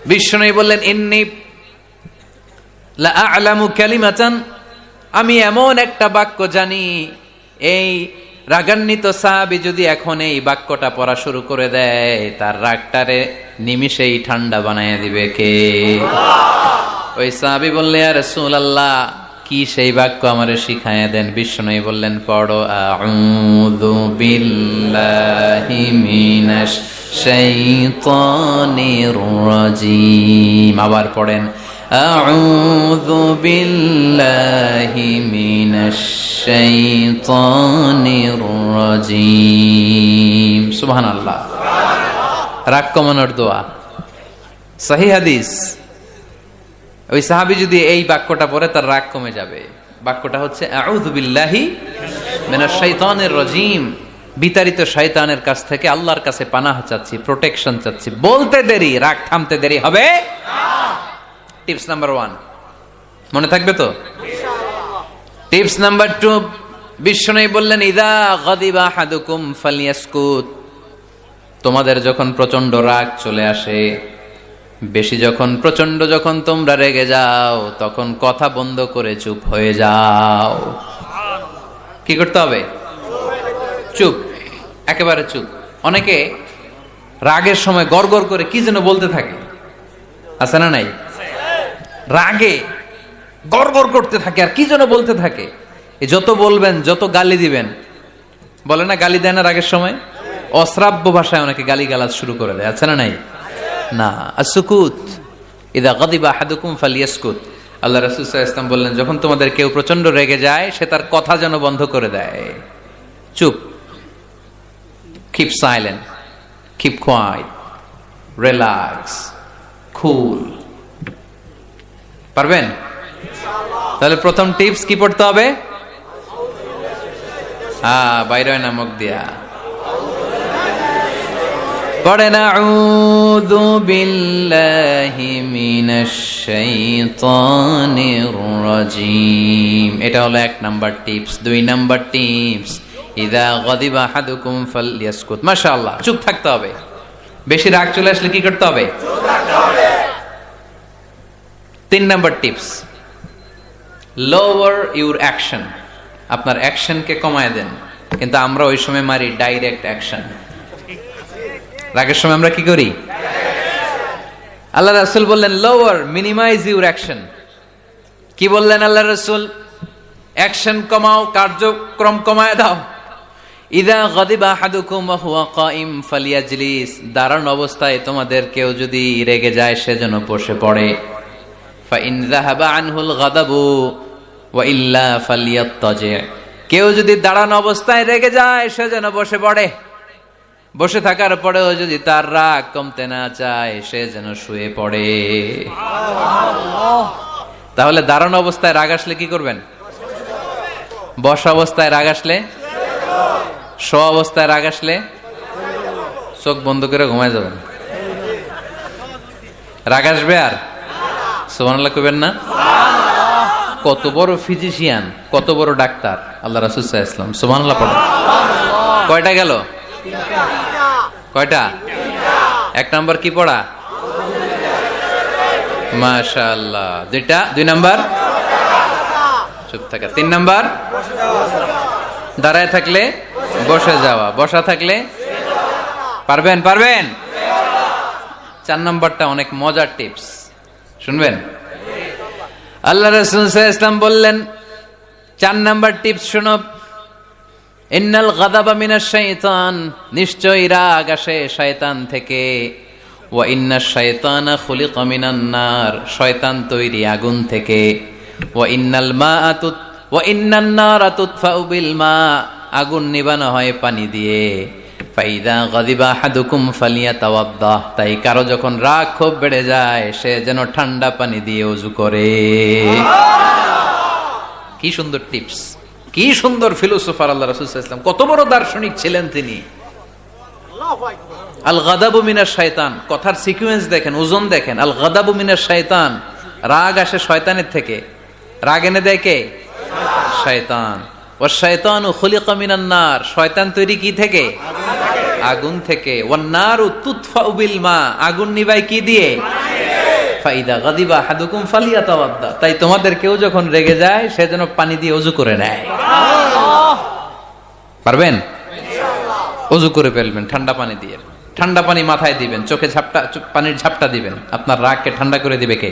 বিষ্ণু বললেন, ইন্নী লা আ'লামু কালিমাতান, আমি এমন একটা বাক্য জানি, এই রাগান্বিত সাহাবী যদি এখন এই বাক্যটা পড়া শুরু করে দেয়, তার রাগটারে নিমিষেই ঠান্ডা বানায় দিবে কে? ওই সাহাবী বললে, ইয়া রাসূলুল্লাহ, কি সেই বাক্য আমারে শিখায়া দেন। বিষ্ণু বললেন, পড়ো, আউযু বিল্লাহি মিনাশ শাইতানির রাজীম। আবার পড়েন, আউযু বিল্লাহি মিনাশ শাইতানির রাজীম। সুবহানাল্লাহ। রাগ কমানোর দোয়া, সহিহ হাদিস। ওই সাহাবী যদি এই বাক্যটা পড়ে, তার রাগ কমে যাবে। বাক্যটা হচ্ছে আউযু বিল্লাহি মিনাশ শাইতানির রাজীম। বিতাড়িত শয়তানের কাছ থেকে আল্লাহর কাছে পানাহ চাচ্ছি, প্রোটেকশন চাচ্ছি। বলতে দেরি, রাগ থামতে দেরি হবে না। টিপস নাম্বার 1 মনে থাকবে তো? টিপস নাম্বার 2, বিষ্ণু বললেন, ইযা গাদিবা আহাদুকুম ফালইয়াসকুত। তোমাদের যখন প্রচন্ড রাগ চলে আসে, বেশি যখন, প্রচন্ড যখন তোমরা রেগে যাও, তখন কথা বন্ধ করে চুপ হয়ে যাও। কি করতে হবে? চুপ, একেবারে চুপ। অনেকে রাগের সময় গড়গড় করে কি যেন বলতে থাকে, আছে না নাই? রাগে গড়গড় করতে থাকে আর কি যেন বলতে থাকে। যত বলবেন, যত গালি দিবেন, বলে না গালি দেয় না রাগের সময়, অশ্রাব্য ভাষায় অনেকে গালি গালাজ শুরু করে দেয়, আছে না নাই? না, আসুকুত, ইদা গাদিবা আহাদুকুম ফালিয়াসকুত। আল্লাহ রাসূল সাল্লাল্লাহু আলাইহি ওয়াসাল্লাম বললেন, যখন তোমাদের কেউ প্রচন্ড রেগে যায়, সে তার কথা যেন বন্ধ করে দেয়। চুপ, keep silent, keep quiet, relax, cool। পারবেন? তাহলে প্রথম টিপস কি পড়তে হবে? বাইরে হয় না মুখ দিয়া, পড়েন আউযু বিল্লাহি মিনাশ শাইতানির রাজীম। এটা হলো 1 নাম্বার টিপস। 2 নাম্বার টিপস, ইযা গাদিবা আহাদুকুম ফালইয়াসকুত। মাশাআল্লাহ, চুপ থাকতে হবে। বেশি রাগ চলে আসলে কি করতে হবে? চুপ থাকতে হবে। 3 number tips, lower your action. আপনার অ্যাকশনকে কমায় দেন। কিন্তু আমরা ওই সময় মারি ডাইরেক্ট অ্যাকশন। রাগের সময় আমরা কি করি? আল্লাহ রাসূল বললেন, লোয়ার, মিনিমাইজ ইউর অ্যাকশন। কি বললেন আল্লাহ রাসূল? অ্যাকশন কমাও, কার্যক্রম কমায় দাও। ইযা গাদিবা আহাদুকুম ওয়া হুয়া কাইম ফালিয়াজলিস। দাঁড়ানো অবস্থায় তোমাদের কেউ যদি রেগে যায়, সে যেন বসে পড়ে। ফাইন যাহাবা আনহুল গাদাবু ওয়া ইল্লা ফালিয়াত্তাজি। কেউ যদি দাঁড়ানো অবস্থায় রেগে যায়, সে যেন বসে পড়ে। বসে থাকার পরেও যদি তার রাগ কমতে না চায়, সে যেন শুয়ে পড়ে। তাহলে দাঁড়ানো অবস্থায় রাগ আসলে কি করবেন? বসা অবস্থায় রাগ আসলে, শোয়া অবস্থায় রাগ আসলে চোখ বন্ধ করে ঘুমায় যাবেন। রাগ আসবে আর সুবহানাল্লাহ কইবেন না? কত বড় ফিজিশিয়ান, কত বড় ডাক্তার আল্লাহ রাসূল সাল্লাল্লাহু আলাইহি ওয়াসাল্লাম। সুবহানাল্লাহ পড়েন। কয়টা গেল? কয়টা? 1 নাম্বার কি পড়া? মাশাআল্লাহ। 2 নাম্বার চুপ থাকা। 3 নাম্বার দাঁড়ায় থাকলে বসে যাওয়া, বসা থাকলে পারবেন? 4 নাম্বারটা অনেক মজার টিপস, শুনবেন? আল্লাহ রাসূল সাল্লাল্লাহু আলাইহি ওয়াসাল্লাম বললেন, 4 নাম্বার টিপস শুনো। ইন্নাল গাদাবা মিনাশ শাইতান। নিশ্চয়ই রাগ আসে শয়তান থেকে। ওয়া ইন্নাশ শাইতানা খুলিকা মিনান নার। শয়তান তৈরি আগুন থেকে। ওয়া ইন্নান নারা তুতফাউ বিল মা। আগুন নিবানো হয় পানি দিয়ে। ফাইদা গাদিবা আহাদুকুম ফালিয়াতাওয়াদ্দাহ। তাই কারো যখন রাগ খুব বেড়ে যায়, সে যেন ঠান্ডা পানি দিয়ে ওযু করে। কি সুন্দর টিপস, কি সুন্দর ফিলোসোফার আল্লাহ রাসূল সাল্লাল্লাহু আলাইহি ওয়াসাল্লাম। কত বড় দার্শনিক ছিলেন তিনি। আল গাদাবু মিনাশ শাইতান, কথার সিকোয়েন্স দেখেন, ওজন দেখেন। আল গাদাবু মিনাশ শাইতান, রাগ আসে শয়তানের থেকে। রাগ এনে দেয় কে? শয়তান। ওয়া শাইতানু খুলিকা মিনান নার। শয়তান তৈরি কি থেকে? আগুন থেকে। ওয়ান নারু তুতফাউ বিল মা। আগুন নিভায় কি দিয়ে? ফাইদা গাদিবা আহাদুকুম ফালিয়াতাওয়াদ্দা, তাই তোমাদের কেউ যখন রেগে যায় সে যেন পানি দিয়ে ওযু করে নেয়। পারবেন? ওযু করে ফেলবেন ঠান্ডা পানি দিয়ে, ঠান্ডা পানি মাথায় দিবেন, চোখে পানির ঝাপটা দিবেন। আপনার রাগকে ঠান্ডা করে দিবে কে?